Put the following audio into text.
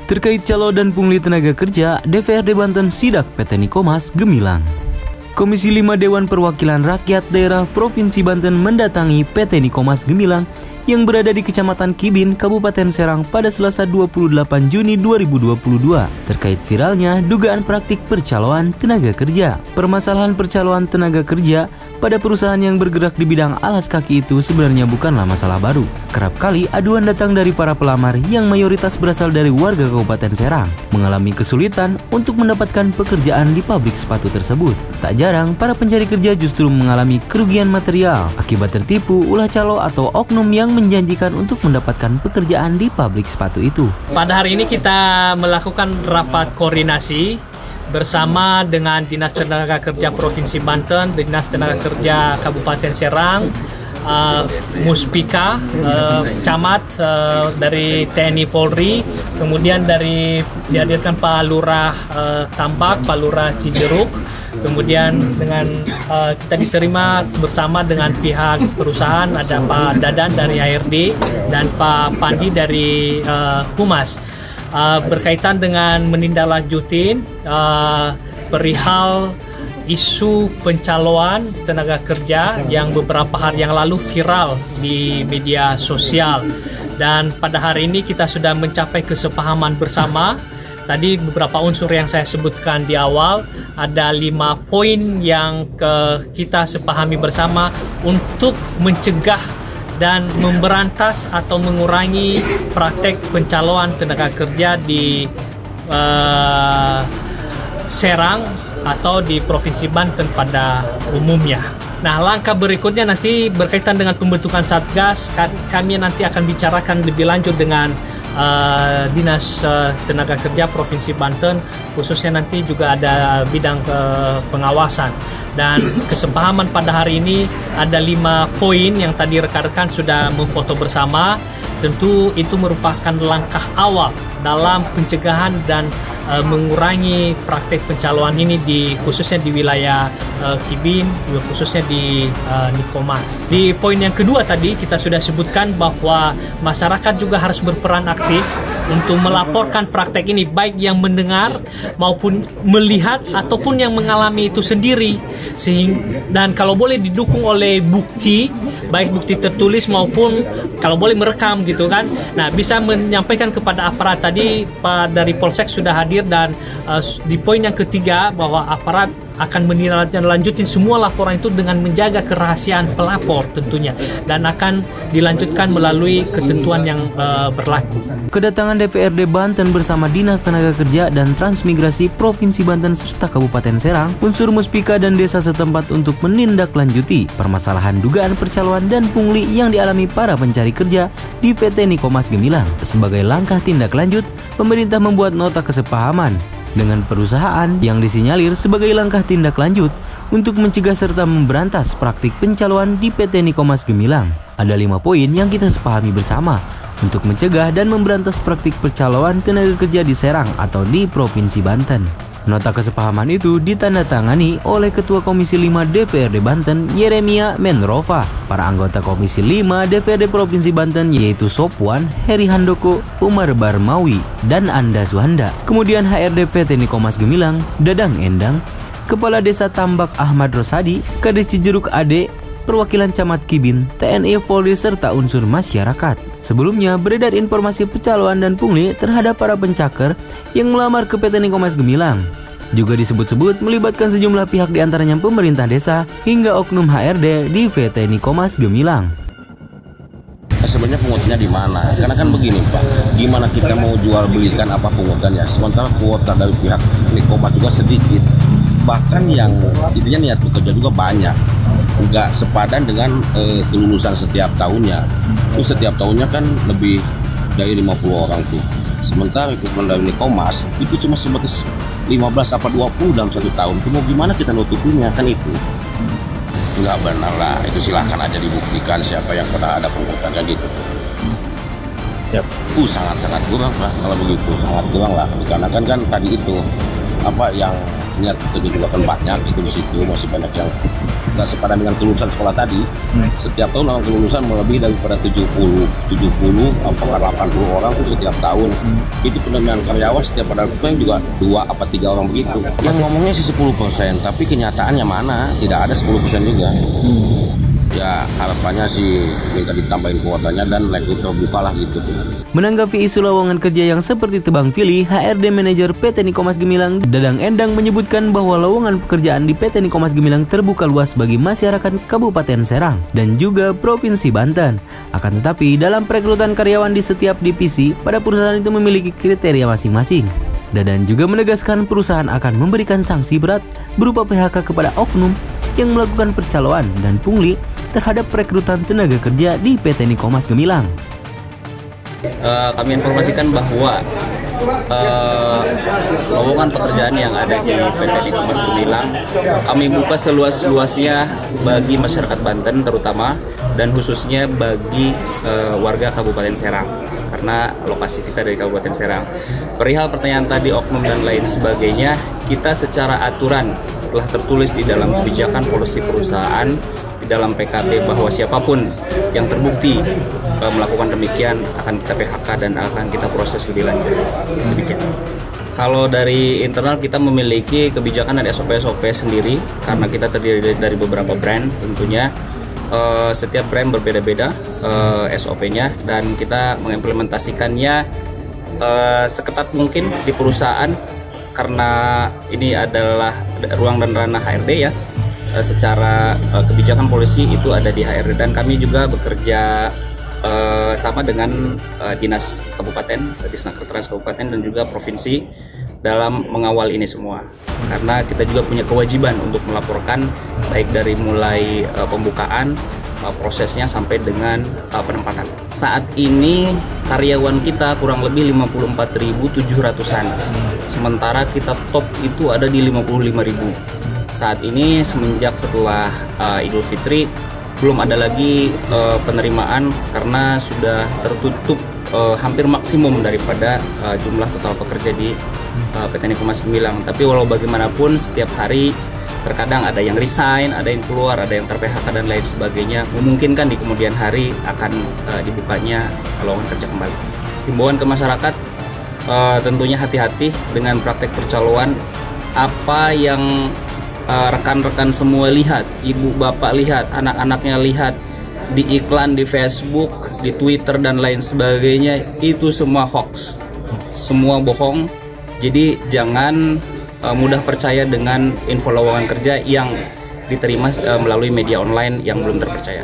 Terkait calo dan pungli tenaga kerja, DPRD Banten sidak PT Nikomas Gemilang. Komisi 5 Dewan Perwakilan Rakyat Daerah Provinsi Banten mendatangi PT Nikomas Gemilang yang berada di Kecamatan Kibin, Kabupaten Serang pada Selasa 28 Juni 2022 terkait viralnya dugaan praktik percaloan tenaga kerja. Permasalahan percaloan tenaga kerja pada perusahaan yang bergerak di bidang alas kaki itu sebenarnya bukanlah masalah baru. Kerap kali aduan datang dari para pelamar yang mayoritas berasal dari warga Kabupaten Serang mengalami kesulitan untuk mendapatkan pekerjaan di pabrik sepatu tersebut. Tak jarang para pencari kerja justru mengalami kerugian material akibat tertipu ulah calo atau oknum yang menjanjikan untuk mendapatkan pekerjaan di pabrik sepatu itu. Pada hari ini kita melakukan rapat koordinasi bersama dengan Dinas Tenaga Kerja Provinsi Banten, Dinas Tenaga Kerja Kabupaten Serang, Muspika, Camat dari TNI Polri, kemudian dari dihadirkan Pak Lurah Tambak, Pak Lurah Cijeruk, kemudian dengan kita diterima bersama dengan pihak perusahaan, ada Pak Dadan dari HRD dan Pak Pandi dari Humas. Berkaitan dengan menindaklanjutin perihal isu pencaloan tenaga kerja yang beberapa hari yang lalu viral di media sosial, dan pada hari ini kita sudah mencapai kesepahaman bersama. Tadi beberapa unsur yang saya sebutkan di awal, ada 5 poin yang kita sepahami bersama untuk mencegah dan memberantas atau mengurangi praktek pencaloan tenaga kerja di Serang atau di Provinsi Banten pada umumnya. Nah, langkah berikutnya nanti berkaitan dengan pembentukan Satgas, kami nanti akan bicarakan lebih lanjut dengan Dinas Tenaga Kerja Provinsi Banten, khususnya nanti juga ada bidang pengawasan. Dan kesepahaman pada hari ini ada 5 poin yang tadi rekan-rekan sudah memfoto bersama. Tentu itu merupakan langkah awal dalam pencegahan dan mengurangi praktek pencaloan ini khususnya di wilayah Kibin, khususnya di Nikomas. Di poin yang kedua tadi kita sudah sebutkan bahwa masyarakat juga harus berperan aktif untuk melaporkan praktek ini, baik yang mendengar maupun melihat ataupun yang mengalami itu sendiri, dan kalau boleh didukung oleh bukti, baik bukti tertulis maupun kalau boleh merekam gitu kan. Nah, bisa menyampaikan kepada aparat. Tadi Pak dari Polsek sudah hadir, dan di poin yang ketiga bahwa aparat akan menindaklanjuti semua laporan itu dengan menjaga kerahasiaan pelapor tentunya, dan akan dilanjutkan melalui ketentuan yang berlaku. Kedatangan DPRD Banten bersama Dinas Tenaga Kerja dan Transmigrasi Provinsi Banten serta Kabupaten Serang, unsur Muspika dan desa setempat untuk menindaklanjuti permasalahan dugaan percaloan dan pungli yang dialami para pencari kerja di PT Nikomas Gemilang. Sebagai langkah tindak lanjut, pemerintah membuat nota kesepahaman dengan perusahaan yang disinyalir sebagai langkah tindak lanjut untuk mencegah serta memberantas praktik pencaloan di PT Nikomas Gemilang. Ada 5 poin yang kita sepahami bersama untuk mencegah dan memberantas praktik percaloan tenaga kerja di Serang atau di Provinsi Banten. Nota kesepahaman itu ditandatangani oleh Ketua Komisi 5 DPRD Banten, Yeremia Menrova, para anggota Komisi 5 DPRD Provinsi Banten yaitu Sopwan, Heri Handoko, Umar Barmawi, dan Anda Suhanda. Kemudian HRD PT Nikomas Gemilang, Dadang Endang, Kepala Desa Tambak Ahmad Rosadi, Kades Cijeruk Ade, perwakilan Camat Kibin, TNI Polri, serta unsur masyarakat. Sebelumnya beredar informasi percaloan dan pungli terhadap para pencaker yang melamar ke PT Nikomas Gemilang. Juga disebut-sebut melibatkan sejumlah pihak diantaranya pemerintah desa hingga oknum HRD di PT Nikomas Gemilang. Sebenarnya pengutnya di mana? Karena kan begini Pak, di mana kita mau jual belikan apa pungutannya, sementara kuota dari pihak Nikomas juga sedikit. Bahkan yang intinya niat bekerja juga banyak, nggak sepadan dengan kelulusan setiap tahunnya. Itu setiap tahunnya kan lebih dari 50 orang tuh. Sementara rekrutmen dari Nikomas itu cuma sebatas 15 apa 20 dalam 1 tahun. Itu mau gimana kita nutupinya, kan itu nggak benar lah. Itu silahkan aja dibuktikan siapa yang pernah ada pungutan kayak gitu. Yep. Sangat-sangat kurang Pak kalau begitu, sangat kurang lah. Karena kan tadi itu apa yang niat itu juga kan banyak, itu di situ masih banyak yang nggak sepadan dengan kelulusan sekolah tadi. Setiap tahun orang kelulusan melebihi daripada 70 apakah 80 orang tuh setiap tahun. Itu penerimaan karyawan setiap pada waktu juga 2 apa 3 orang begitu. Yang ngomongnya sih 10%, tapi kenyataannya mana? Tidak ada 10% juga. Ya harapannya sih minta ditambahin kuotanya dan naik terbuka lah gitu. Menanggapi isu lowongan kerja yang seperti tebang pilih, HRD Manajer PT Nikomas Gemilang, Dadang Endang menyebutkan bahwa lowongan pekerjaan di PT Nikomas Gemilang terbuka luas bagi masyarakat Kabupaten Serang dan juga Provinsi Banten. Akan tetapi, dalam perekrutan karyawan di setiap divisi, pada perusahaan itu memiliki kriteria masing-masing. Dadan juga menegaskan perusahaan akan memberikan sanksi berat berupa PHK kepada oknum yang melakukan percaloan dan pungli terhadap perekrutan tenaga kerja di PT Nikomas Gemilang. Kami informasikan bahwa lowongan pekerjaan yang ada di PT Nikomas Gemilang kami buka seluas-luasnya bagi masyarakat Banten terutama, dan khususnya bagi warga Kabupaten Serang karena lokasi kita dari Kabupaten Serang. Perihal pertanyaan tadi oknum dan lain sebagainya, kita secara aturan telah tertulis di dalam kebijakan polisi perusahaan, di dalam PKB, bahwa siapapun yang terbukti melakukan demikian akan kita PHK dan akan kita proses lebih lanjut. Demikian. Kalau dari internal kita memiliki kebijakan dan SOP sendiri karena kita terdiri dari beberapa brand tentunya. Setiap brand berbeda-beda SOP-nya dan kita mengimplementasikannya seketat mungkin di perusahaan karena ini adalah ruang dan ranah HRD ya. Secara kebijakan polisi itu ada di HRD dan kami juga bekerja sama dengan dinas kabupaten, Disnaker Trans Kabupaten dan juga provinsi dalam mengawal ini semua. Karena kita juga punya kewajiban untuk melaporkan baik dari mulai pembukaan prosesnya sampai dengan penempatan. Saat ini karyawan kita kurang lebih 54.700-an. Sementara kita top itu ada di 55.000. Saat ini semenjak setelah Idul Fitri belum ada lagi penerimaan karena sudah tertutup hampir maksimum daripada jumlah total pekerja di PT Nikomas Gemilang. Tapi walau bagaimanapun setiap hari terkadang ada yang resign, ada yang keluar, ada yang ter-PHK dan lain sebagainya, memungkinkan di kemudian hari akan dibukanya lowongan kerja kembali. Himbauan ke masyarakat tentunya hati-hati dengan praktek percaloan. Apa yang rekan-rekan semua lihat, ibu bapak lihat, anak-anaknya lihat di iklan di Facebook, di Twitter dan lain sebagainya, itu semua hoax, semua bohong. Jadi jangan mudah percaya dengan info lowongan kerja yang diterima melalui media online yang belum terpercaya.